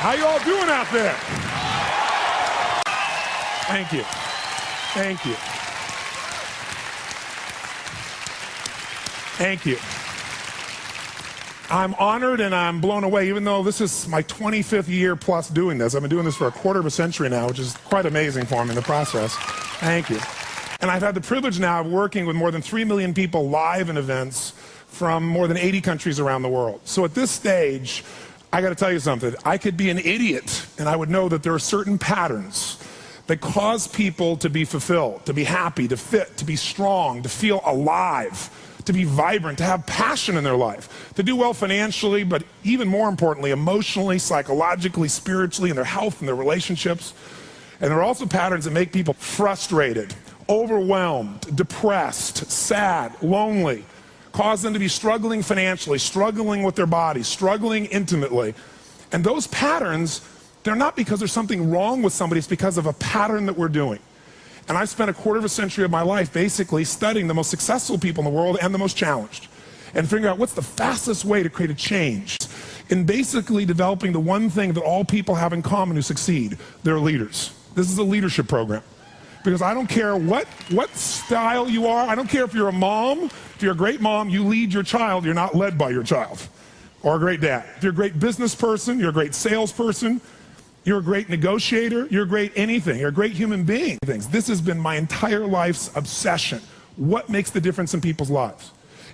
How you all doing out there? Thank you. Thank you. Thank you. I'm honored and I'm blown away, even though this is my 25th year plus doing this. I've been doing this for a quarter of a century now, which is quite amazing for me in the process. Thank you. And I've had the privilege now of working with more than 3 million people live in events from more than 80 countries around the world. So at this stage, I got to tell you something. I could be an idiot and I would know that there are certain patterns that cause people to be fulfilled, to be happy, to fit, to be strong, to feel alive, to be vibrant, to have passion in their life, to do well financially, but even more importantly, emotionally, psychologically, spiritually, in their health and their relationships. And there are also patterns that make people frustrated, overwhelmed, depressed, sad, lonely, cause them to be struggling financially, struggling with their bodies, struggling intimately. And those patterns, they're not because there's something wrong with somebody, it's because of a pattern that we're doing. And I've spent a quarter of a century of my life basically studying the most successful people in the world and the most challenged, and figuring out what's the fastest way to create a change in basically developing the one thing that all people have in common who succeed. They're leaders. This is a leadership program. Because I don't care what style you are, I don't care if you're a mom, if you're a great mom, you lead your child, you're not led by your child. Or a great dad. If you're a great business person, you're a great salesperson, you're a great negotiator, you're a great anything, you're a great human being. This has been my entire life's obsession. What makes the difference in people's lives?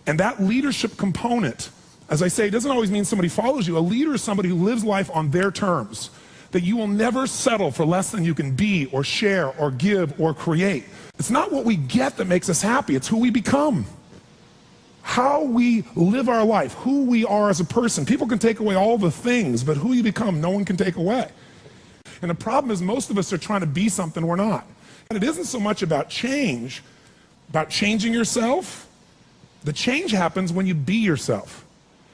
And that leadership component, as I say, doesn't always mean somebody follows you. A leader is somebody who lives life on their terms, that you will never settle for less than you can be or share or give or create. It's not what we get that makes us happy, it's who we become. How we live our life, who we are as a person. People can take away all the things, but who you become, no one can take away. And the problem is most of us are trying to be something we're not. And it isn't so much about change, about changing yourself. The change happens when you be yourself.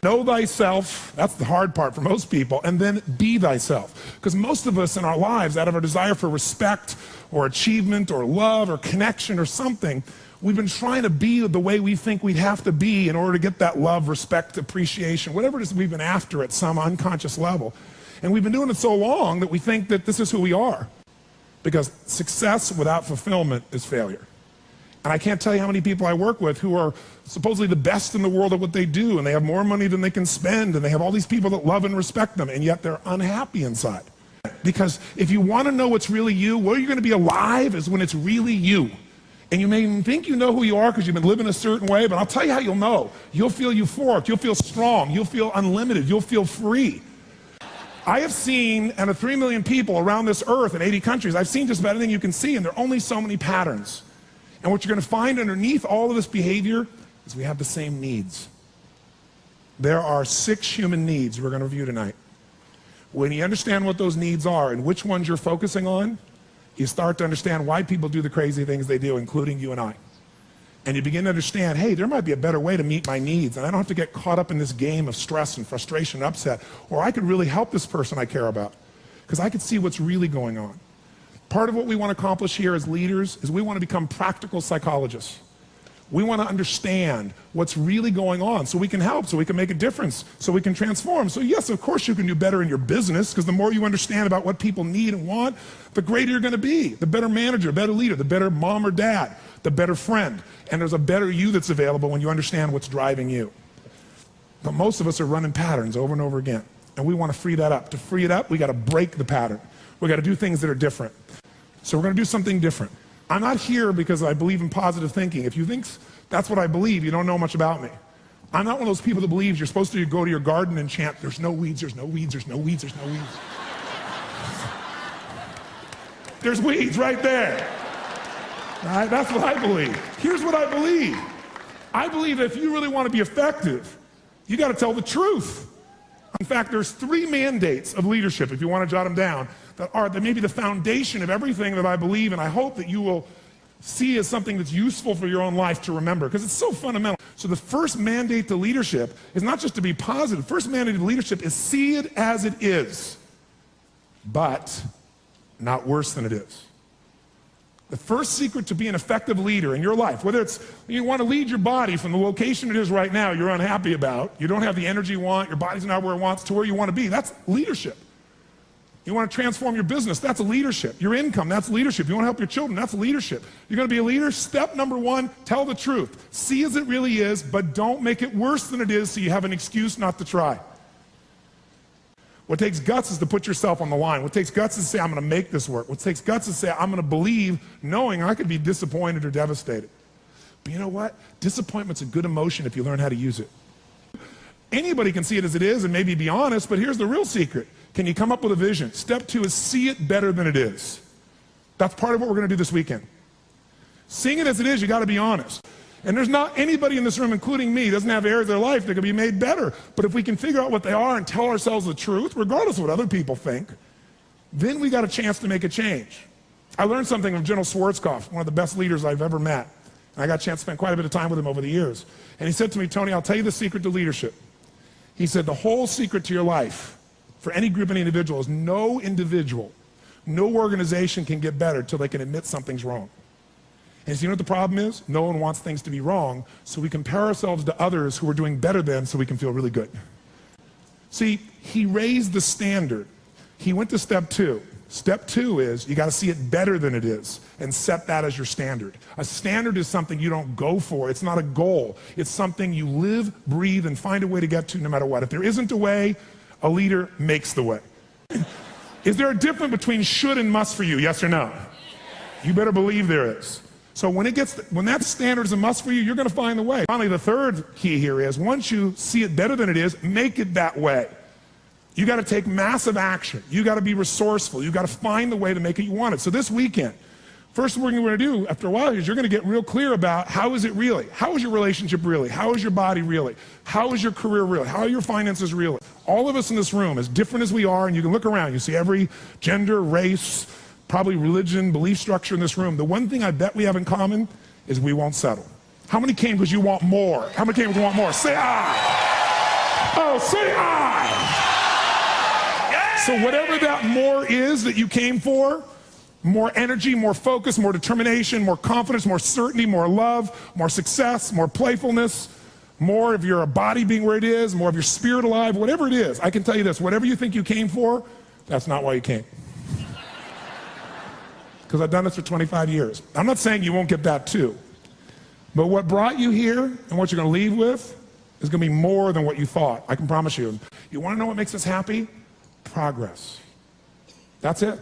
Know thyself, that's the hard part for most people, and then be thyself. Because most of us in our lives, out of our desire for respect or achievement or love or connection or something, we've been trying to be the way we think we'd have to be in order to get that love, respect, appreciation, whatever it is we've been after at some unconscious level. And we've been doing it so long that we think that this is who we are. Because success without fulfillment is failure. And I can't tell you how many people I work with who are supposedly the best in the world at what they do, and they have more money than they can spend, and they have all these people that love and respect them, and yet they're unhappy inside. Because if you want to know what's really you, where you're going to be alive is when it's really you. And you may even think you know who you are because you've been living a certain way, but I'll tell you how you'll know. You'll feel euphoric, you'll feel strong, you'll feel unlimited, you'll feel free. I have seen, out of 3 million people around this earth in 80 countries, I've seen just about anything you can see, and there are only so many patterns. And what you're going to find underneath all of this behavior is we have the same needs. There are 6 human needs we're going to review tonight. When you understand what those needs are and which ones you're focusing on, you start to understand why people do the crazy things they do, including you and I. And you begin to understand, hey, there might be a better way to meet my needs, and I don't have to get caught up in this game of stress and frustration and upset, or I could really help this person I care about, because I could see what's really going on. Part of what we want to accomplish here as leaders is we want to become practical psychologists. We want to understand what's really going on so we can help, so we can make a difference, so we can transform. So yes, of course you can do better in your business, because the more you understand about what people need and want, the greater you're going to be. The better manager, better leader, the better mom or dad, the better friend. And there's a better you that's available when you understand what's driving you. But most of us are running patterns over and over again. And we want to free that up. To free it up, we got to break the pattern. We got to do things that are different. So we're going to do something different. I'm not here because I believe in positive thinking. If you think that's what I believe, you don't know much about me. I'm not one of those people that believes you're supposed to go to your garden and chant, there's no weeds, there's no weeds, there's no weeds, there's no weeds. There's weeds right there. All right, that's what I believe. Here's what I believe. I believe that if you really want to be effective, you got to tell the truth. In fact, there's 3 mandates of leadership, if you want to jot them down, that may be the foundation of everything that I believe, and I hope that you will see as something that's useful for your own life to remember, because it's so fundamental. So the first mandate to leadership is not just to be positive. First mandate to leadership is see it as it is, but not worse than it is. The first secret to be an effective leader in your life, whether it's you want to lead your body from the location it is right now you're unhappy about, you don't have the energy you want, your body's not where it wants, to where you want to be, that's leadership. You want to transform your business, that's leadership. Your income, that's leadership. You want to help your children, that's leadership. You're going to be a leader? Step number one, tell the truth. See as it really is, but don't make it worse than it is so you have an excuse not to try. What takes guts is to put yourself on the line. What takes guts is to say, I'm going to make this work. What takes guts is to say, I'm going to believe, knowing I could be disappointed or devastated. But you know what? Disappointment's a good emotion if you learn how to use it. Anybody can see it as it is and maybe be honest, but here's the real secret. Can you come up with a vision? Step two is see it better than it is. That's part of what we're going to do this weekend. Seeing it as it is, you got to be honest. And there's not anybody in this room, including me, doesn't have areas of their life that can be made better. But if we can figure out what they are and tell ourselves the truth, regardless of what other people think, then we got a chance to make a change. I learned something from General Schwarzkopf, one of the best leaders I've ever met. And I got a chance to spend quite a bit of time with him over the years. And he said to me, Tony, I'll tell you the secret to leadership. He said, the whole secret to your life, for any group, any individual, is no individual, no organization can get better till they can admit something's wrong. And so you know what the problem is? No one wants things to be wrong, so we compare ourselves to others who are doing better than so we can feel really good. See, he raised the standard. He went to step two. Step two is you got to see it better than it is and set that as your standard. A standard is something you don't go for. It's not a goal. It's something you live, breathe, and find a way to get to no matter what. If there isn't a way, a leader makes the way. Is there a difference between should and must for you? Yes or no? You better believe there is. So when that standard is a must for you, you're going to find the way. Finally, the third key here is once you see it better than it is, make it that way. You got to take massive action. You got to be resourceful. You got to find the way to make it you want it. So this weekend, first thing we're going to do after a while is you're going to get real clear about how is it really? How is your relationship really? How is your body really? How is your career really? How are your finances really? All of us in this room, as different as we are, and you can look around, you see every gender, race, probably religion, belief structure in this room. The one thing I bet we have in common is we won't settle. How many came because you want more? How many came because you want more? Say I. Oh, say I. So whatever that more is that you came for, more energy, more focus, more determination, more confidence, more certainty, more love, more success, more playfulness, more of your body being where it is, more of your spirit alive, whatever it is, I can tell you this, whatever you think you came for, that's not why you came. Because I've done this for 25 years. I'm not saying you won't get that too. But what brought you here and what you're going to leave with is going to be more than what you thought. I can promise you. You want to know what makes us happy? Progress. That's it.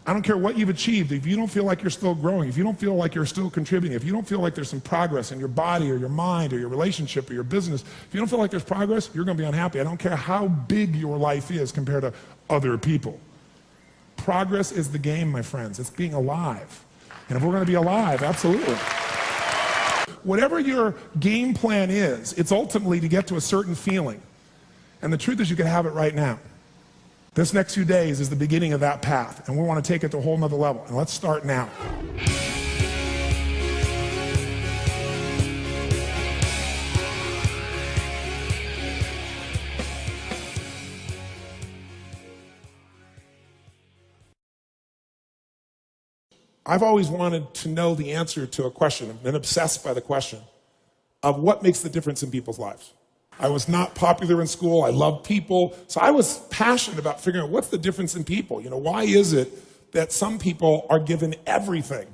I don't care what you've achieved. If you don't feel like you're still growing, if you don't feel like you're still contributing, if you don't feel like there's some progress in your body or your mind or your relationship or your business, if you don't feel like there's progress, you're going to be unhappy. I don't care how big your life is compared to other people. Progress is the game, my friends. It's being alive. And if we're going to be alive, absolutely. Whatever your game plan is, it's ultimately to get to a certain feeling. And the truth is you can have it right now. This next few days is the beginning of that path, and we want to take it to a whole nother level. And let's start now. I've always wanted to know the answer to a question. I've been obsessed by the question of what makes the difference in people's lives. I was not popular in school. I loved people. So I was passionate about figuring out what's the difference in people. You know, why is it that some people are given everything?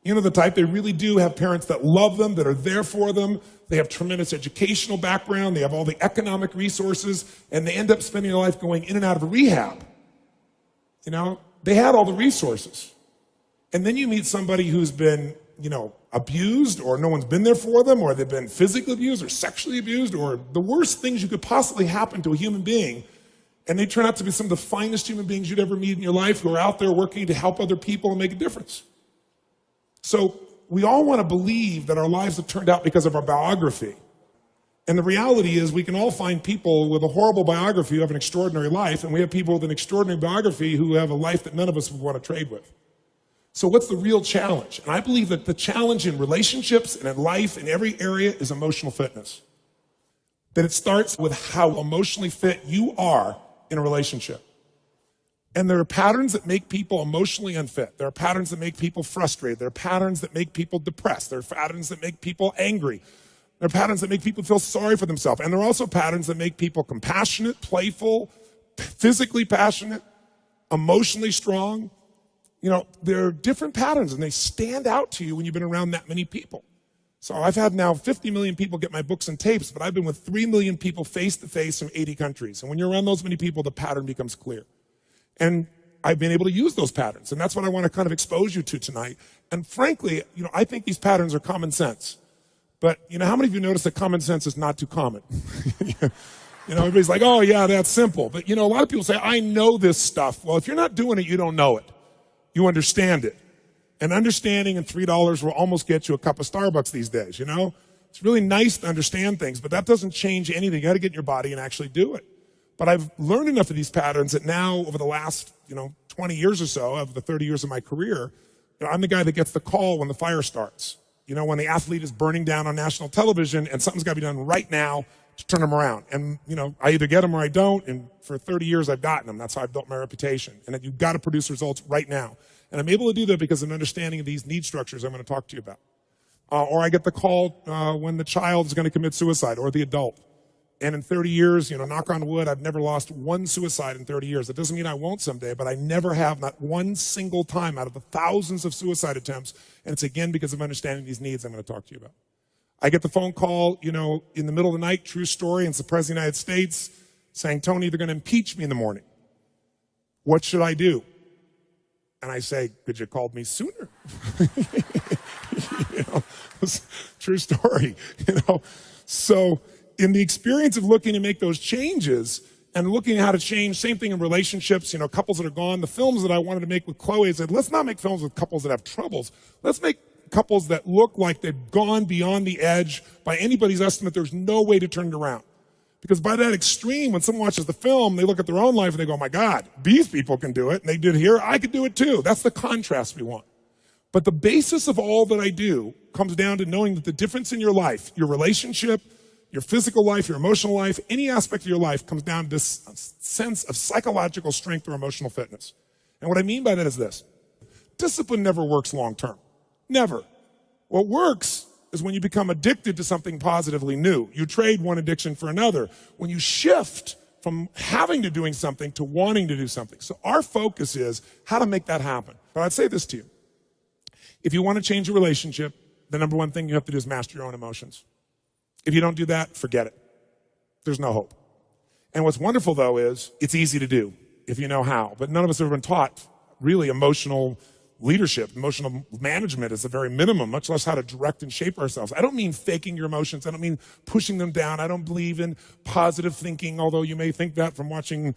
You know, the type, they really do have parents that love them, that are there for them. They have tremendous educational background. They have all the economic resources, and they end up spending their life going in and out of rehab. You know, they had all the resources. And then you meet somebody who's been, you know, abused, or no one's been there for them, or they've been physically abused or sexually abused, or the worst things you could possibly happen to a human being. And they turn out to be some of the finest human beings you'd ever meet in your life, who are out there working to help other people and make a difference. So we all want to believe that our lives have turned out because of our biography. And the reality is we can all find people with a horrible biography who have an extraordinary life, and we have people with an extraordinary biography who have a life that none of us would want to trade with. So what's the real challenge? And I believe that the challenge in relationships and in life, in every area, is emotional fitness. That it starts with how emotionally fit you are in a relationship. And there are patterns that make people emotionally unfit. There are patterns that make people frustrated. There are patterns that make people depressed. There are patterns that make people angry. There are patterns that make people feel sorry for themselves. And there are also patterns that make people compassionate, playful, physically passionate, emotionally strong. You know, there are different patterns and they stand out to you when you've been around that many people. So I've had now 50 million people get my books and tapes, but I've been with 3 million people face to face from 80 countries. And when you're around those many people, the pattern becomes clear. And I've been able to use those patterns. And that's what I want to kind of expose you to tonight. And frankly, you know, I think these patterns are common sense. But, you know, how many of you notice that common sense is not too common? You know, everybody's like, oh yeah, that's simple. But, you know, a lot of people say, I know this stuff. Well, if you're not doing it, you don't know it. You understand it. And understanding and $3 will almost get you a cup of Starbucks these days, you know? It's really nice to understand things, but that doesn't change anything. You got to get in your body and actually do it. But I've learned enough of these patterns that now, over the last, 20 years or so, of the 30 years of my career, I'm the guy that gets the call when the fire starts. You know, when the athlete is burning down on national television and something's got to be done right now to turn them around. And, I either get them or I don't. And for 30 years, I've gotten them. That's how I've built my reputation. And you've got to produce results right now. And I'm able to do that because of an understanding of these need structures I'm going to talk to you about. Or I get the call when the child is going to commit suicide, or the adult. And in 30 years, knock on wood, I've never lost one suicide in 30 years. That doesn't mean I won't someday, but I never have, not one single time out of the thousands of suicide attempts. And it's again because of understanding these needs I'm going to talk to you about. I get the phone call, in the middle of the night, true story, and it's the President of the United States saying, Tony, they're going to impeach me in the morning. What should I do? And I say, could you called me sooner? True story, So in the experience of looking to make those changes and looking at how to change, same thing in relationships, couples that are gone, the films that I wanted to make with Chloe, I said, let's not make films with couples that have troubles. Let's make couples that look like they've gone beyond the edge. By anybody's estimate, there's no way to turn it around. Because by that extreme, when someone watches the film, they look at their own life and they go, my God, these people can do it. And they did here, I could do it too. That's the contrast we want. But the basis of all that I do comes down to knowing that the difference in your life, your relationship, your physical life, your emotional life, any aspect of your life comes down to this sense of psychological strength or emotional fitness. And what I mean by that is this. Discipline never works long term. Never. What works is when you become addicted to something positively new. You trade one addiction for another. When you shift from having to doing something to wanting to do something. So our focus is how to make that happen. But I'd say this to you. If you want to change a relationship, the number one thing you have to do is master your own emotions. If you don't do that, forget it. There's no hope. And what's wonderful, though, is it's easy to do if you know how. But none of us have ever been taught really emotional leadership. Emotional management is the very minimum, much less how to direct and shape ourselves. I don't mean faking your emotions. I don't mean pushing them down. I don't believe in positive thinking, although you may think that from watching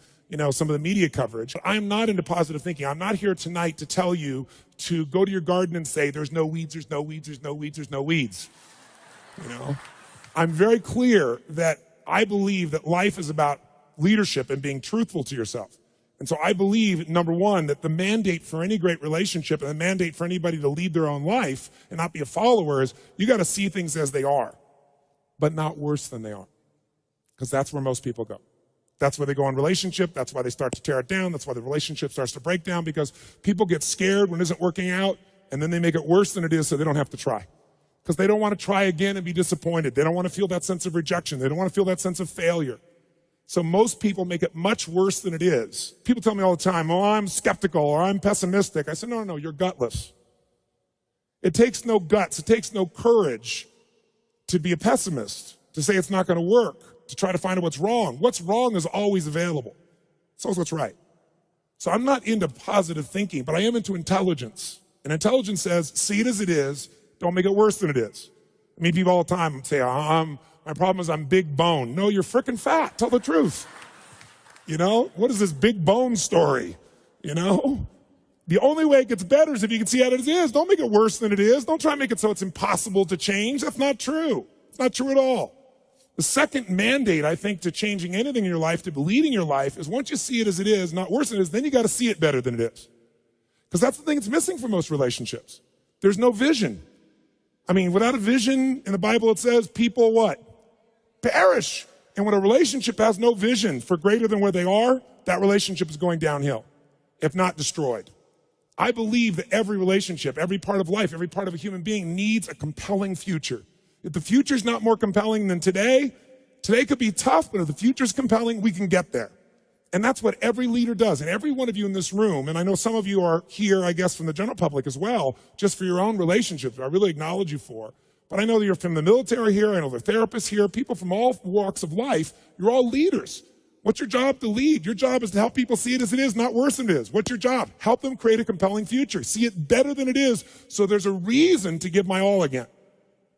some of the media coverage. I'm not into positive thinking. I'm not here tonight to tell you to go to your garden and say, there's no weeds, there's no weeds, there's no weeds, there's no weeds. I'm very clear that I believe that life is about leadership and being truthful to yourself. And so I believe, number one, that the mandate for any great relationship and the mandate for anybody to lead their own life and not be a follower is you got to see things as they are, but not worse than they are. Because that's where most people go. That's where they go in relationship. That's why they start to tear it down. That's why the relationship starts to break down, because people get scared when it isn't working out, and then they make it worse than it is so they don't have to try. Because they don't want to try again and be disappointed. They don't want to feel that sense of rejection. They don't want to feel that sense of failure. So most people make it much worse than it is. People tell me all the time, oh, I'm skeptical or I'm pessimistic. I said, no, you're gutless. It takes no guts. It takes no courage to be a pessimist, to say it's not going to work, to try to find out what's wrong. What's wrong is always available. It's always what's right. So I'm not into positive thinking, but I am into intelligence. And intelligence says, see it as it is. Don't make it worse than it is. I mean, people all the time say, my problem is I'm big bone. No, you're freaking fat. Tell the truth. What is this big bone story? The only way it gets better is if you can see how it is. Don't make it worse than it is. Don't try to make it so it's impossible to change. That's not true. It's not true at all. The second mandate, I think, to changing anything in your life, to leading your life, is once you see it as it is, not worse than it is, then you got to see it better than it is. Because that's the thing that's missing for most relationships. There's no vision. I mean, without a vision, in the Bible it says people what? Perish. And when a relationship has no vision for greater than where they are, that relationship is going downhill, if not destroyed. I believe that every relationship, every part of life, every part of a human being needs a compelling future. If the future's not more compelling than today could be tough, but if the future's compelling, we can get there. And that's what every leader does. And every one of you in this room, and I know some of you are here, I guess, from the general public as well, just for your own relationships, I really acknowledge you for. But I know that you're from the military here, I know the therapists here, people from all walks of life, you're all leaders. What's your job? To lead. Your job is to help people see it as it is, not worse than it is. What's your job? Help them create a compelling future. See it better than it is, so there's a reason to give my all again.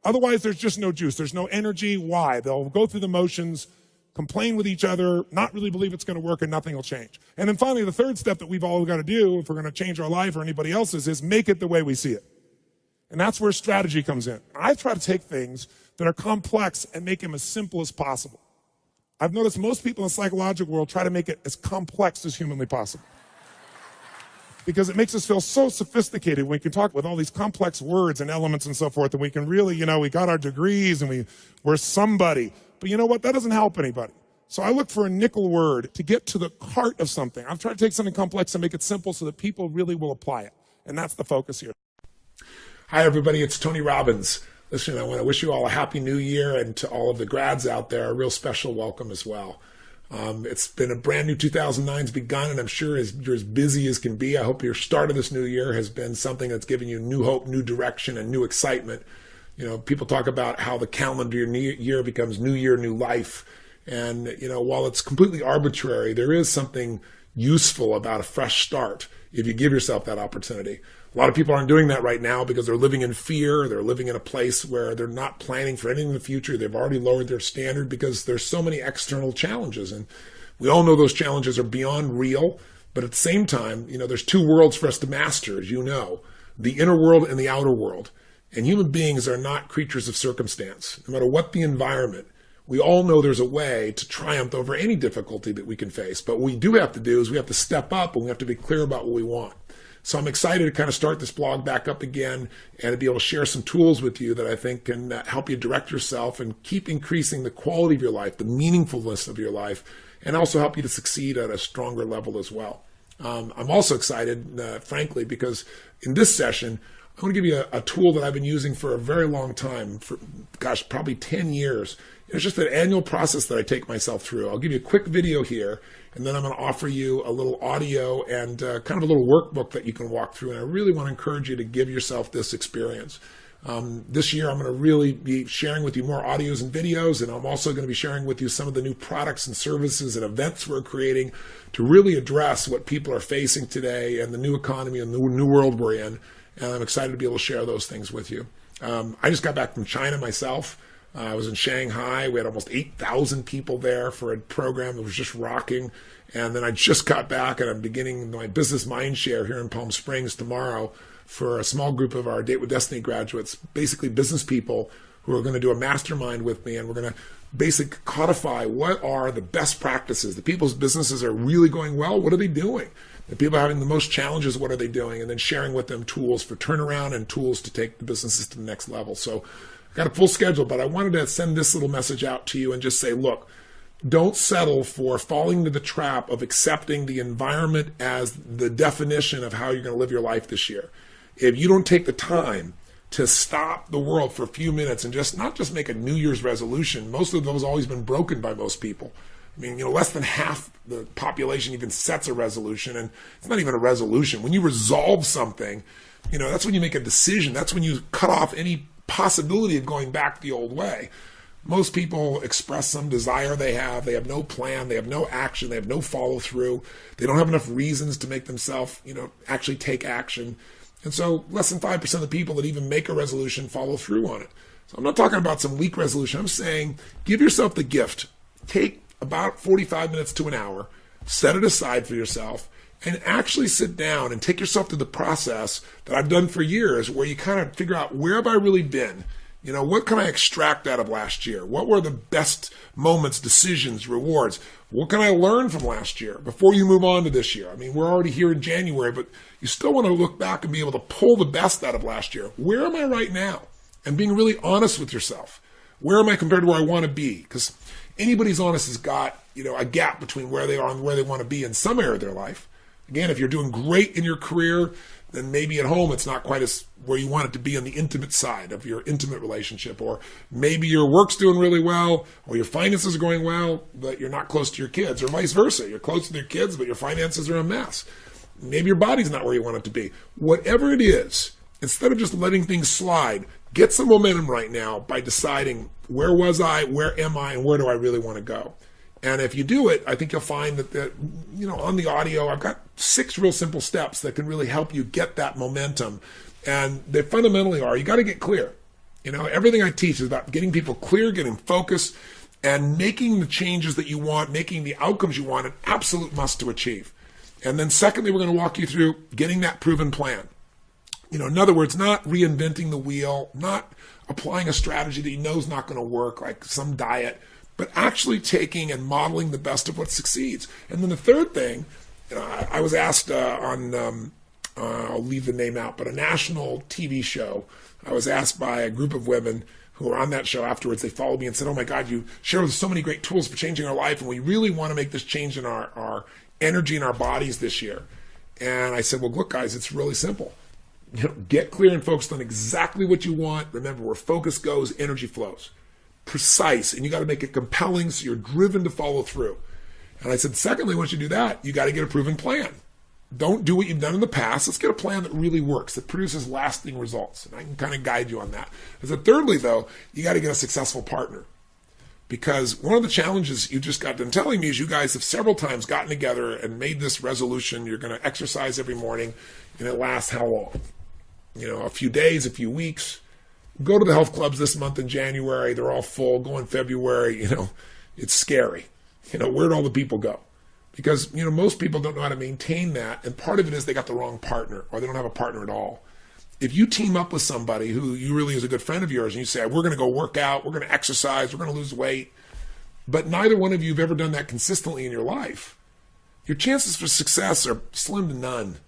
Otherwise, there's just no juice. There's no energy. Why? They'll go through the motions, complain with each other, not really believe it's going to work, and nothing will change. And then finally, the third step that we've all got to do if we're going to change our life or anybody else's is make it the way we see it. And that's where strategy comes in. I try to take things that are complex and make them as simple as possible. I've noticed most people in the psychological world try to make it as complex as humanly possible. Because it makes us feel so sophisticated when we can talk with all these complex words and elements and so forth, and we can really, we got our degrees and we're somebody. But you know what? That doesn't help anybody. So I look for a nickel word to get to the heart of something. I'm trying to take something complex and make it simple so that people really will apply it. And that's the focus here. Hi, everybody. It's Tony Robbins. Listen, I want to wish you all a happy new year, and to all of the grads out there, a real special welcome as well. It's been a brand new 2009's begun, and I'm sure you're as busy as can be. I hope your start of this new year has been something that's given you new hope, new direction, and new excitement. People talk about how the calendar year becomes new year, new life. And, while it's completely arbitrary, there is something useful about a fresh start if you give yourself that opportunity. A lot of people aren't doing that right now because they're living in fear. They're living in a place where they're not planning for anything in the future. They've already lowered their standard because there's so many external challenges. And we all know those challenges are beyond real. But at the same time, there's two worlds for us to master, as you know, the inner world and the outer world. And human beings are not creatures of circumstance. No matter what the environment, we all know there's a way to triumph over any difficulty that we can face. But what we do have to do is we have to step up, and we have to be clear about what we want. So I'm excited to kind of start this blog back up again and to be able to share some tools with you that I think can help you direct yourself and keep increasing the quality of your life, the meaningfulness of your life, and also help you to succeed at a stronger level as well. I'm also excited, frankly, because in this session, I want to give you a tool that I've been using for a very long time, for, probably 10 years. It's just an annual process that I take myself through. I'll give you a quick video here, and then I'm going to offer you a little audio and kind of a little workbook that you can walk through. And I really want to encourage you to give yourself this experience. This year, I'm going to really be sharing with you more audios and videos, and I'm also going to be sharing with you some of the new products and services and events we're creating to really address what people are facing today and the new economy and the new world we're in. And I'm excited to be able to share those things with you. I just got back from China myself. I was in Shanghai. We had almost 8,000 people there for a program that was just rocking. And then I just got back, and I'm beginning my business mindshare here in Palm Springs tomorrow for a small group of our Date with Destiny graduates, basically business people who are going to do a mastermind with me. And we're going to basically codify what are the best practices. The people's businesses are really going well. What are they doing? The people having the most challenges, what are they doing? And then sharing with them tools for turnaround and tools to take the businesses to the next level. So I've got a full schedule, but I wanted to send this little message out to you and just say, look, don't settle for falling into the trap of accepting the environment as the definition of how you're going to live your life this year. If you don't take the time to stop the world for a few minutes and not just make a New Year's resolution, most of those have always been broken by most people. I mean, less than half the population even sets a resolution, and it's not even a resolution. When you resolve something, that's when you make a decision. That's when you cut off any possibility of going back the old way. Most people express some desire they have no plan, they have no action, they have no follow through, they don't have enough reasons to make themselves, actually take action. And so less than 5% of the people that even make a resolution follow through on it. So I'm not talking about some weak resolution. I'm saying give yourself the gift. Take about 45 minutes to an hour, set it aside for yourself, and actually sit down and take yourself through the process that I've done for years, where you kind of figure out, where have I really been? What can I extract out of last year? What were the best moments, decisions, rewards? What can I learn from last year before you move on to this year? I mean, we're already here in January, but you still want to look back and be able to pull the best out of last year. Where am I right now? And being really honest with yourself. Where am I compared to where I want to be? Because anybody who's honest has got, a gap between where they are and where they want to be in some area of their life. Again, if you're doing great in your career, then maybe at home it's not quite as where you want it to be on the intimate side of your intimate relationship. Or maybe your work's doing really well, or your finances are going well, but you're not close to your kids, or vice versa. You're close to your kids, but your finances are a mess. Maybe your body's not where you want it to be. Whatever it is, instead of just letting things slide, get some momentum right now by deciding, where was I, where am I, and where do I really want to go? And if you do it, I think you'll find that, on the audio, I've got 6 real simple steps that can really help you get that momentum. And they fundamentally are, you got to get clear. Everything I teach is about getting people clear, getting focused, and making the changes that you want, making the outcomes you want an absolute must to achieve. And then secondly, we're going to walk you through getting that proven plan. In other words, not reinventing the wheel, not applying a strategy that you know is not going to work, like some diet, but actually taking and modeling the best of what succeeds. And then the third thing, I was asked on, I'll leave the name out, but a national TV show, I was asked by a group of women who were on that show afterwards. They followed me and said, "Oh my God, you share with us so many great tools for changing our life, and we really want to make this change in our energy in our bodies this year." And I said, "Well, look, guys, it's really simple. Get clear and focused on exactly what you want. Remember, where focus goes, energy flows. Precise, and you got to make it compelling so you're driven to follow through." And I said, secondly, once you do that, you got to get a proven plan. Don't do what you've done in the past. Let's get a plan that really works, that produces lasting results. And I can kind of guide you on that. And so thirdly, though, you got to get a successful partner. Because one of the challenges you just got done telling me is you guys have several times gotten together and made this resolution. You're going to exercise every morning, and it lasts how long? A few days, a few weeks. Go to the health clubs this month in January. They're all full. Go in February. It's scary. Where'd all the people go? Because, most people don't know how to maintain that. And part of it is they got the wrong partner, or they don't have a partner at all. If you team up with somebody who you really is a good friend of yours, and you say, we're going to go work out, we're going to exercise, we're going to lose weight, but neither one of you have ever done that consistently in your life, your chances for success are slim to none.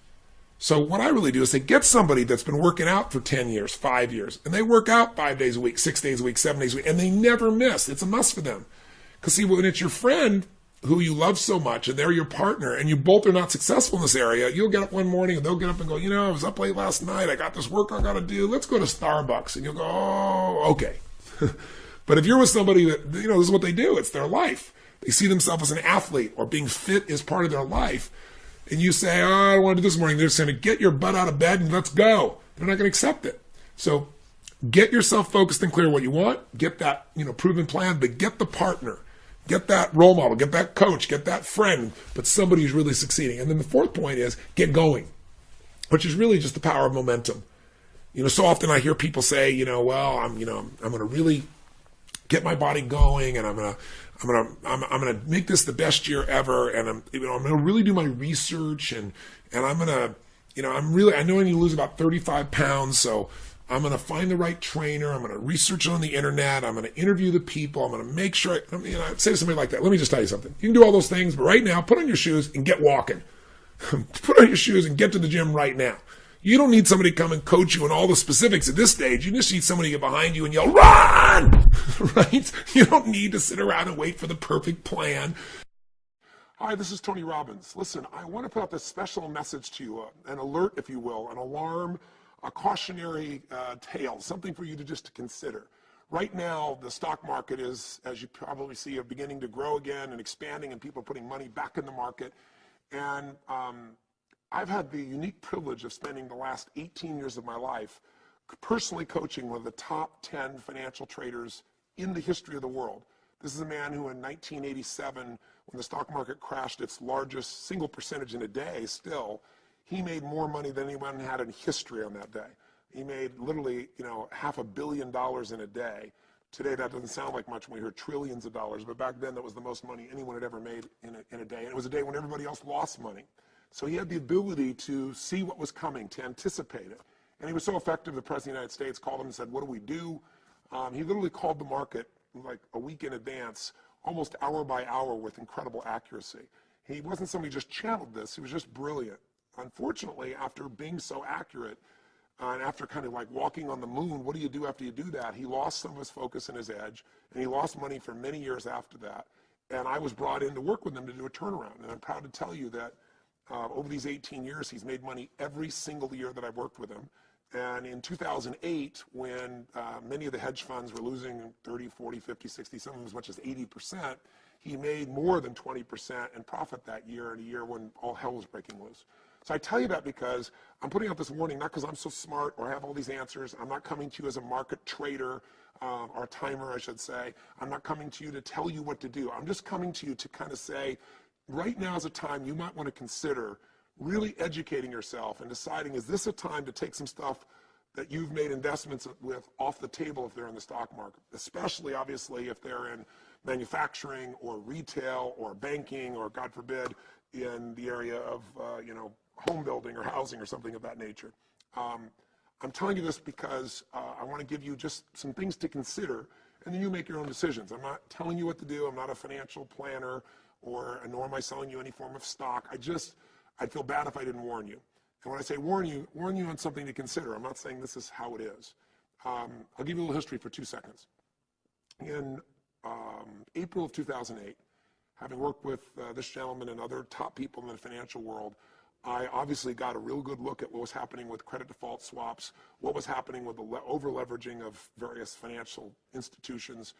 So what I really do is say, get somebody that's been working out for 10 years, 5 years, and they work out 5 days a week, 6 days a week, 7 days a week, and they never miss. It's a must for them. Because see, when it's your friend who you love so much, and they're your partner, and you both are not successful in this area, you'll get up one morning and they'll get up and go, I was up late last night, I got this work I got to do, let's go to Starbucks. And you'll go, oh, okay. But if you're with somebody that, this is what they do, it's their life. They see themselves as an athlete, or being fit is part of their life. And you say, I don't want to do this morning. They're just going to get your butt out of bed and let's go. They're not going to accept it. So get yourself focused and clear what you want. Get that, proven plan, but get the partner. Get that role model, get that coach, get that friend, but somebody who's really succeeding. And then the fourth point is get going, which is really just the power of momentum. So often I hear people say, I'm going to really get my body going, and I'm going to make this the best year ever, and I'm going to really do my research, and I'm going to, I know I need to lose about 35 pounds, so I'm going to find the right trainer. I'm going to research it on the internet. I'm going to interview the people. I'm going to make sure, I'd say to somebody like that, let me just tell you something. You can do all those things, but right now, put on your shoes and get walking. Put on your shoes and get to the gym right now. You don't need somebody to come and coach you in all the specifics at this stage. You just need somebody to get behind you and yell, run! Right? You don't need to sit around and wait for the perfect plan. Hi, this is Tony Robbins. Listen, I want to put out this special message to you, an alert, if you will, an alarm, a cautionary tale, something for you to just to consider. Right now, the stock market is, as you probably see, beginning to grow again and expanding, and people are putting money back in the market. And I've had the unique privilege of spending the last 18 years of my life personally coaching one of the top 10 financial traders in the history of the world. This is a man who in 1987, when the stock market crashed its largest single percentage in a day still, he made more money than anyone had in history on that day. He made literally, $500 million in a day. Today, that doesn't sound like much when we hear trillions of dollars, but back then that was the most money anyone had ever made in a day. And it was a day when everybody else lost money. So he had the ability to see what was coming, to anticipate it. And he was so effective, the President of the United States called him and said, what do we do? He literally called the market like a week in advance, almost hour by hour, with incredible accuracy. He wasn't somebody who just channeled this, he was just brilliant. Unfortunately, after being so accurate, and after kind of like walking on the moon, what do you do after you do that? He lost some of his focus and his edge, and he lost money for many years after that. And I was brought in to work with him to do a turnaround. And I'm proud to tell you that Over these 18 years, he's made money every single year that I've worked with him. And in 2008, when many of the hedge funds were losing 30, 40, 50, 60, some of them as much as 80%, he made more than 20% in profit that year, in a year when all hell was breaking loose. So I tell you that because I'm putting out this warning, not because I'm so smart or have all these answers. I'm not coming to you as a market trader or timer, I should say. I'm not coming to you to tell you what to do. I'm just coming to you to kind of say, right now is a time you might want to consider really educating yourself and deciding, is this a time to take some stuff that you've made investments with off the table if they're in the stock market, especially obviously if they're in manufacturing or retail or banking or, God forbid, in the area of home building or housing or something of that nature. I'm telling you this because I want to give you just some things to consider, and then you make your own decisions. I'm not telling you what to do. I'm not a financial planner, nor am I selling you any form of stock. I'd feel bad if I didn't warn you. And when I say warn you on something to consider. I'm not saying this is how it is. I'll give you a little history for 2 seconds. In April of 2008, having worked with this gentleman and other top people in the financial world, I obviously got a real good look at what was happening with credit default swaps, what was happening with the over-leveraging of various financial institutions,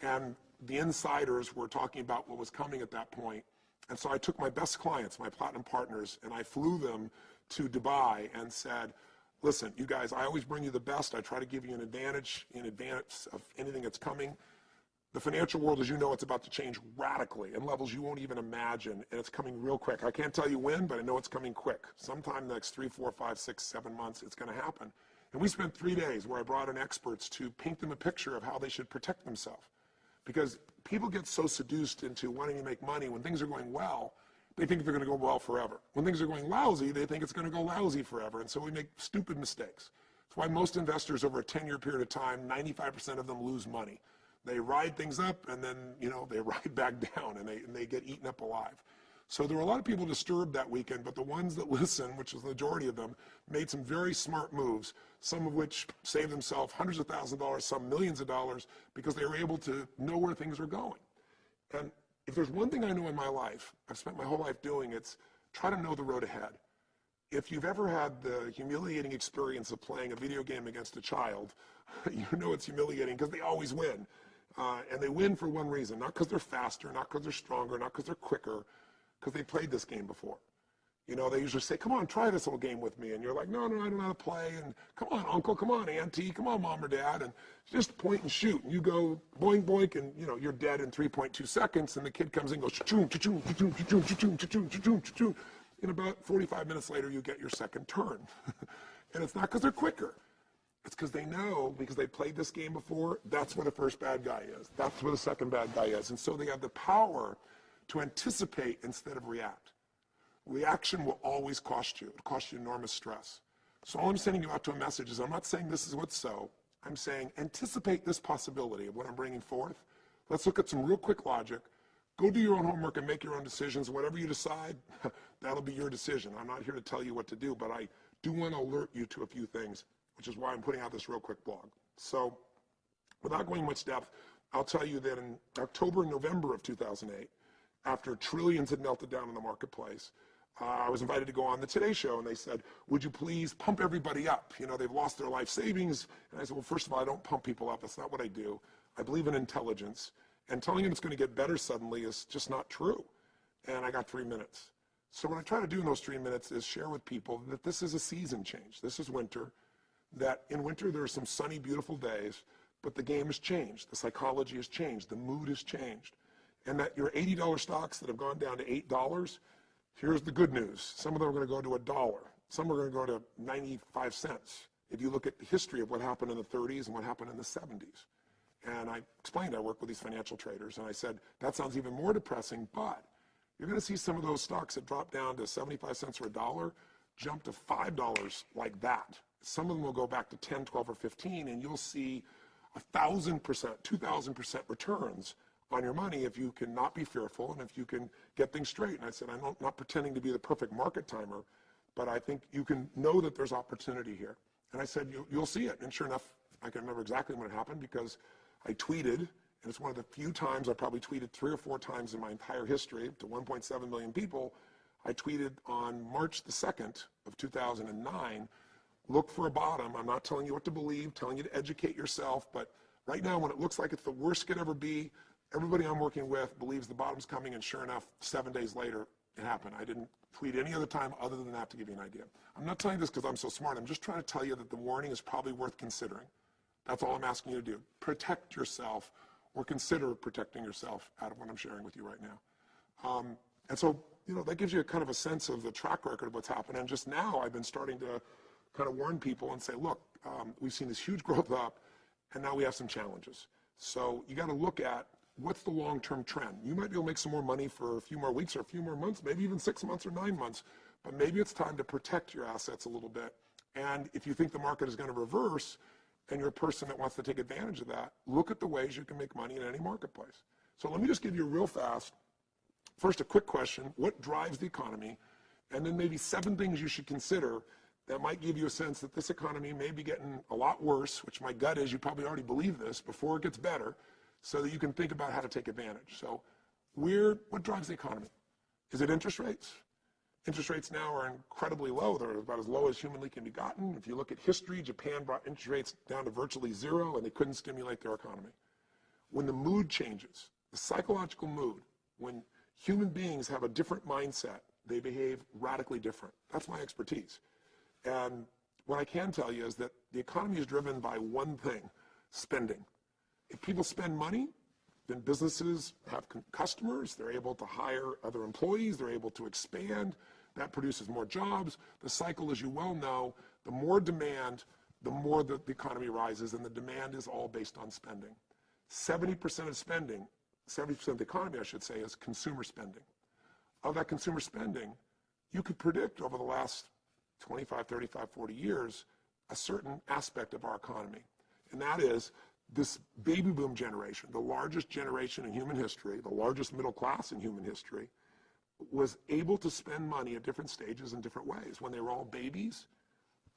and the insiders were talking about what was coming at that point. And so I took my best clients, my platinum partners, and I flew them to Dubai and said, listen, you guys, I always bring you the best. I try to give you an advantage in advance of anything that's coming. The financial world, as you know, it's about to change radically in levels you won't even imagine, and it's coming real quick. I can't tell you when, but I know it's coming quick. Sometime in the next 3, 4, 5, 6, 7 months, it's going to happen. And we spent 3 days where I brought in experts to paint them a picture of how they should protect themselves. Because people get so seduced into wanting to make money when things are going well, they think they're going to go well forever. When things are going lousy, they think it's going to go lousy forever. And so we make stupid mistakes. That's why most investors over a 10-year period of time, 95% of them lose money. They ride things up and then, they ride back down and they get eaten up alive. So there were a lot of people disturbed that weekend, but the ones that listened, which is the majority of them, made some very smart moves, some of which saved themselves hundreds of thousands of dollars, some millions of dollars, because they were able to know where things were going. And if there's one thing I know in my life, I've spent my whole life doing, it's try to know the road ahead. If you've ever had the humiliating experience of playing a video game against a child, you know it's humiliating because they always win. And they win for one reason, not because they're faster, not because they're stronger, not because they're quicker, because they played this game before. They usually say, come on, try this little game with me. And you're like, no, I don't know how to play. And come on, uncle, come on, auntie, come on, mom or dad. And just point and shoot. And you go boink, boink, and you're dead in 3.2 seconds. And the kid comes in and goes, cha-choom, cha-choom, cha-choom, cha-choom, cha-choom, cha-choom, cha-choom, cha-choom. And about 45 minutes later, you get your second turn. And it's not because they're quicker. It's because they know, because they played this game before, that's where the first bad guy is. That's where the second bad guy is. And so they have the power to anticipate instead of react. Reaction will always cost you. It'll cost you enormous stress. So all I'm sending you out to a message is I'm not saying this is what's so. I'm saying anticipate this possibility of what I'm bringing forth. Let's look at some real quick logic. Go do your own homework and make your own decisions. Whatever you decide, that'll be your decision. I'm not here to tell you what to do, but I do want to alert you to a few things, which is why I'm putting out this real quick blog. So without going much depth, I'll tell you that in October and November of 2008, after trillions had melted down in the marketplace, I was invited to go on the Today Show, and they said, would you please pump everybody up? They've lost their life savings. And I said, well, first of all, I don't pump people up. That's not what I do. I believe in intelligence. And telling them it's going to get better suddenly is just not true. And I got 3 minutes. So what I try to do in those 3 minutes is share with people that this is a season change. This is winter. That in winter there are some sunny, beautiful days, but the game has changed. The psychology has changed. The mood has changed. And that your $80 stocks that have gone down to $8, here's the good news. Some of them are going to go to $1. Some are going to go to 95 cents. If you look at the history of what happened in the 30s and what happened in the 70s. And I explained, I work with these financial traders, and I said, that sounds even more depressing, but you're going to see some of those stocks that drop down to 75 cents or $1 jump to $5 like that. Some of them will go back to 10, 12, or 15, and you'll see 1,000%, 2,000% returns on your money if you can not be fearful and if you can get things straight. And I said, I'm not pretending to be the perfect market timer, but I think you can know that there's opportunity here. And I said, you'll see it. And sure enough, I can remember exactly when it happened because I tweeted, and it's one of the few times I probably tweeted 3 or 4 times in my entire history to 1.7 million people. I tweeted on March the 2nd of 2009, look for a bottom. I'm not telling you what to believe, telling you to educate yourself, but right now when it looks like it's the worst it could ever be, everybody I'm working with believes the bottom's coming, and sure enough, 7 days later, it happened. I didn't tweet any other time other than that to give you an idea. I'm not telling you this because I'm so smart. I'm just trying to tell you that the warning is probably worth considering. That's all I'm asking you to do. Protect yourself, or consider protecting yourself out of what I'm sharing with you right now. And so, that gives you a kind of a sense of the track record of what's happened. And just now, I've been starting to kind of warn people and say, look, we've seen this huge growth up, and now we have some challenges. So you got to look at what's the long-term trend. You might be able to make some more money for a few more weeks or a few more months, maybe even 6 months or 9 months, but maybe it's time to protect your assets a little bit. And if you think the market is going to reverse, and you're a person that wants to take advantage of that, look at the ways you can make money in any marketplace. So let me just give you real fast, first a quick question, what drives the economy? And then maybe 7 things you should consider that might give you a sense that this economy may be getting a lot worse, which my gut is you probably already believe this, before it gets better, so that you can think about how to take advantage. So what drives the economy? Is it interest rates? Interest rates now are incredibly low. They're about as low as humanly can be gotten. If you look at history, Japan brought interest rates down to virtually 0, and they couldn't stimulate their economy. When the mood changes, the psychological mood, when human beings have a different mindset, they behave radically different. That's my expertise. And what I can tell you is that the economy is driven by one thing, spending. If people spend money, then businesses have customers, they're able to hire other employees, they're able to expand, that produces more jobs. The cycle, as you well know, the more demand, the more the economy rises, and the demand is all based on spending. 70% of spending, 70% of the economy, I should say, is consumer spending. Of that consumer spending, you could predict over the last 25, 35, 40 years, a certain aspect of our economy. And that is this baby boom generation, the largest generation in human history, the largest middle class in human history, was able to spend money at different stages in different ways. When they were all babies,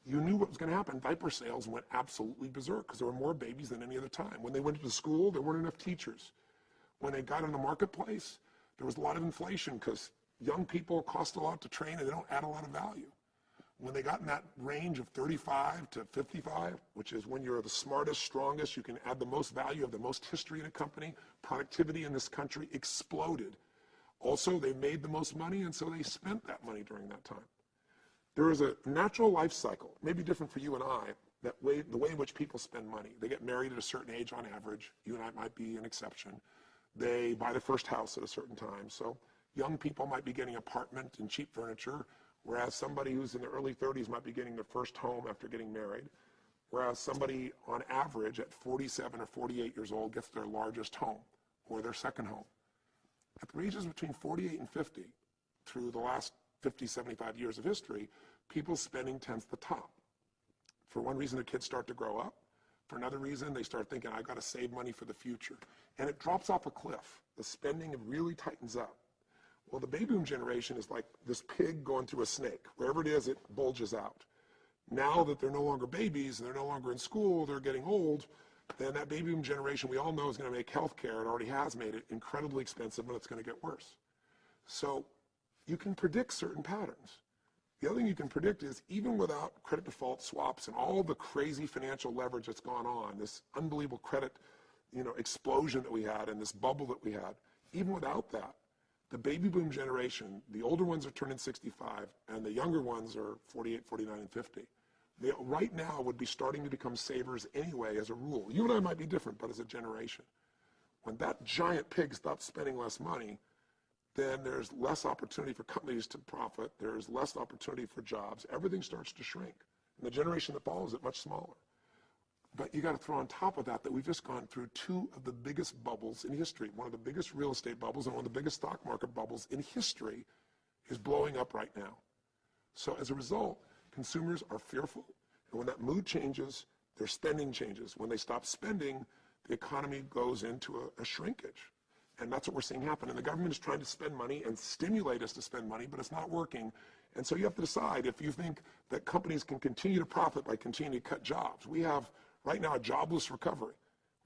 you knew what was going to happen. Diaper sales went absolutely berserk because there were more babies than any other time. When they went to school, there weren't enough teachers. When they got in the marketplace, there was a lot of inflation because young people cost a lot to train and they don't add a lot of value. When they got in that range of 35 to 55, which is when you're the smartest, strongest, you can add the most value, have the most history in a company, productivity in this country exploded. Also, they made the most money, and so they spent that money during that time. There is a natural life cycle, maybe different for you and I, the way in which people spend money. They get married at a certain age on average. You and I might be an exception. They buy their first house at a certain time. So young people might be getting an apartment and cheap furniture, whereas somebody who's in their early 30s might be getting their first home after getting married, whereas somebody on average at 47 or 48 years old gets their largest home or their second home. At the ages between 48 and 50, through the last 50, 75 years of history, people's spending tends to top. For one reason, the kids start to grow up. For another reason, they start thinking, I've got to save money for the future. And it drops off a cliff. The spending really tightens up. Well, the baby boom generation is like this pig going through a snake. Wherever it is, it bulges out. Now that they're no longer babies and they're no longer in school, they're getting old, then that baby boom generation we all know is going to make healthcare, it already has made it, incredibly expensive, and it's going to get worse. So you can predict certain patterns. The other thing you can predict is even without credit default swaps and all the crazy financial leverage that's gone on, this unbelievable credit explosion that we had and this bubble that we had, even without that, the baby boom generation, the older ones are turning 65 and the younger ones are 48, 49, and 50. They right now would be starting to become savers anyway as a rule. You and I might be different, but as a generation. When that giant pig stops spending less money, then there's less opportunity for companies to profit. There's less opportunity for jobs. Everything starts to shrink. And the generation that follows it much smaller. But you got to throw on top of that we've just gone through 2 of the biggest bubbles in history. One of the biggest real estate bubbles and one of the biggest stock market bubbles in history is blowing up right now. So as a result, consumers are fearful. And when that mood changes, their spending changes. When they stop spending, the economy goes into a shrinkage. And that's what we're seeing happen. And the government is trying to spend money and stimulate us to spend money, but it's not working. And so you have to decide if you think that companies can continue to profit by continuing to cut jobs. We have right now a jobless recovery.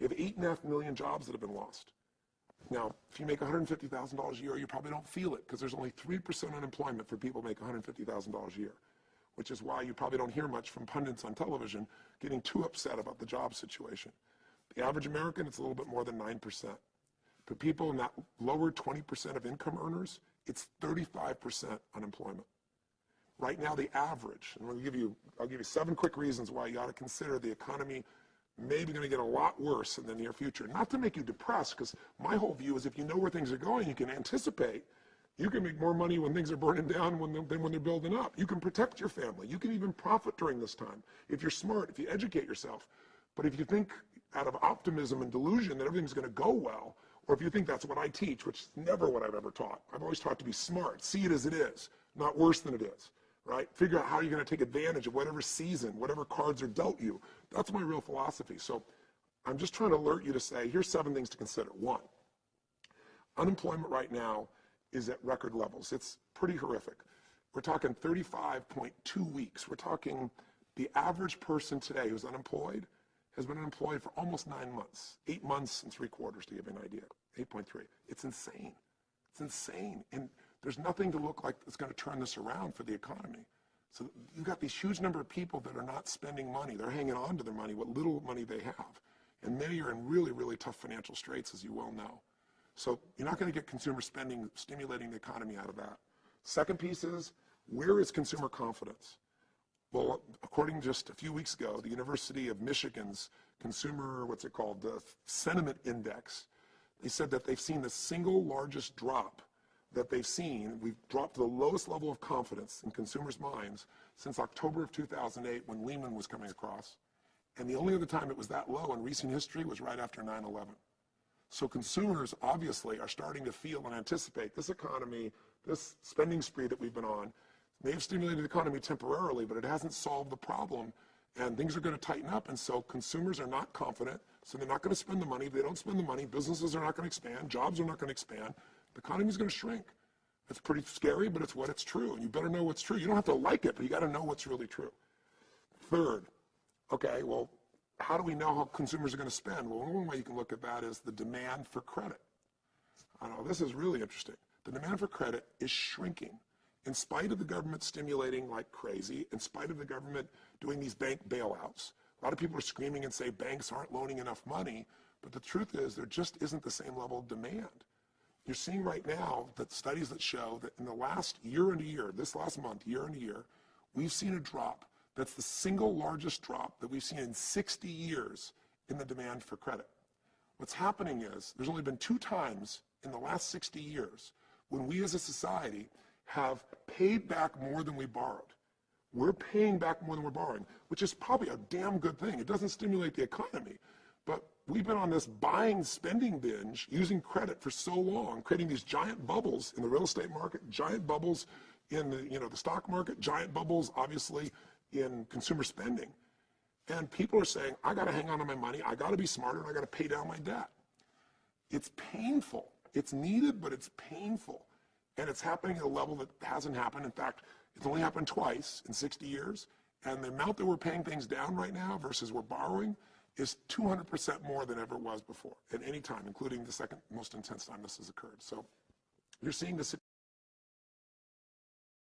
We have 8.5 million jobs that have been lost. Now, if you make $150,000 a year, you probably don't feel it because there's only 3% unemployment for people who make $150,000 a year, which is why you probably don't hear much from pundits on television getting too upset about the job situation. The average American, it's a little bit more than 9%. For people in that lower 20% of income earners, it's 35% unemployment. Right now, the average, and I'll give you 7 quick reasons why you ought to consider the economy maybe going to get a lot worse in the near future. Not to make you depressed, because my whole view is if you know where things are going, you can anticipate. You can make more money when things are burning down than when they're building up. You can protect your family. You can even profit during this time if you're smart, if you educate yourself. But if you think out of optimism and delusion that everything's going to go well, or if you think that's what I teach, which is never what I've ever taught. I've always taught to be smart, see it as it is, not worse than it is. Right? Figure out how you're going to take advantage of whatever season, whatever cards are dealt you. That's my real philosophy. So I'm just trying to alert you to say, here's 7 things to consider. 1, unemployment right now is at record levels. It's pretty horrific. We're talking 35.2 weeks. We're talking the average person today who's unemployed has been unemployed for almost 9 months, 8 months and 3/4 to give you an idea, 8.3. It's insane. It's insane. And there's nothing to look like that's going to turn this around for the economy. So you've got these huge number of people that are not spending money. They're hanging on to their money, what little money they have. And many are in really, really tough financial straits, as you well know. So you're not going to get consumer spending stimulating the economy out of that. Second piece is, where is consumer confidence? Well, according to just a few weeks ago, the University of Michigan's consumer, the sentiment index, they said that they've seen the single largest drop that they've seen. We've dropped to the lowest level of confidence in consumers' minds since October of 2008 when Lehman was coming across. And the only other time it was that low in recent history was right after 9/11. So consumers obviously are starting to feel and anticipate this economy, this spending spree that we've been on, may have stimulated the economy temporarily, but it hasn't solved the problem. And things are going to tighten up, and so consumers are not confident, so they're not going to spend the money. If they don't spend the money, businesses are not going to expand, jobs are not going to expand, the economy is going to shrink. It's pretty scary, but it's what it's true, and you better know what's true. You don't have to like it, but you got to know what's really true. Third, okay, well, how do we know how consumers are going to spend? Well, one way you can look at that is the demand for credit. I know, this is really interesting. The demand for credit is shrinking. In spite of the government stimulating like crazy, in spite of the government doing these bank bailouts, a lot of people are screaming and say banks aren't loaning enough money, but the truth is there just isn't the same level of demand. You're seeing right now that studies that show that in the last year and a year, this last month, year and a year, we've seen a drop that's the single largest drop that we've seen in 60 years in the demand for credit. What's happening is there's only been 2 times in the last 60 years when we as a society have paid back more than we borrowed. We're paying back more than we're borrowing, which is probably a damn good thing. It doesn't stimulate the economy, but we've been on this buying spending binge using credit for so long, creating these giant bubbles in the real estate market, giant bubbles in the stock market, giant bubbles obviously in consumer spending. And people are saying, I got to hang on to my money, I got to be smarter, and I got to pay down my debt. It's painful. It's needed, but it's painful. And it's happening at a level that hasn't happened. In fact, it's only happened twice in 60 years. And the amount that we're paying things down right now versus we're borrowing is 200% more than ever it was before at any time, including the second most intense time this has occurred. So you're seeing this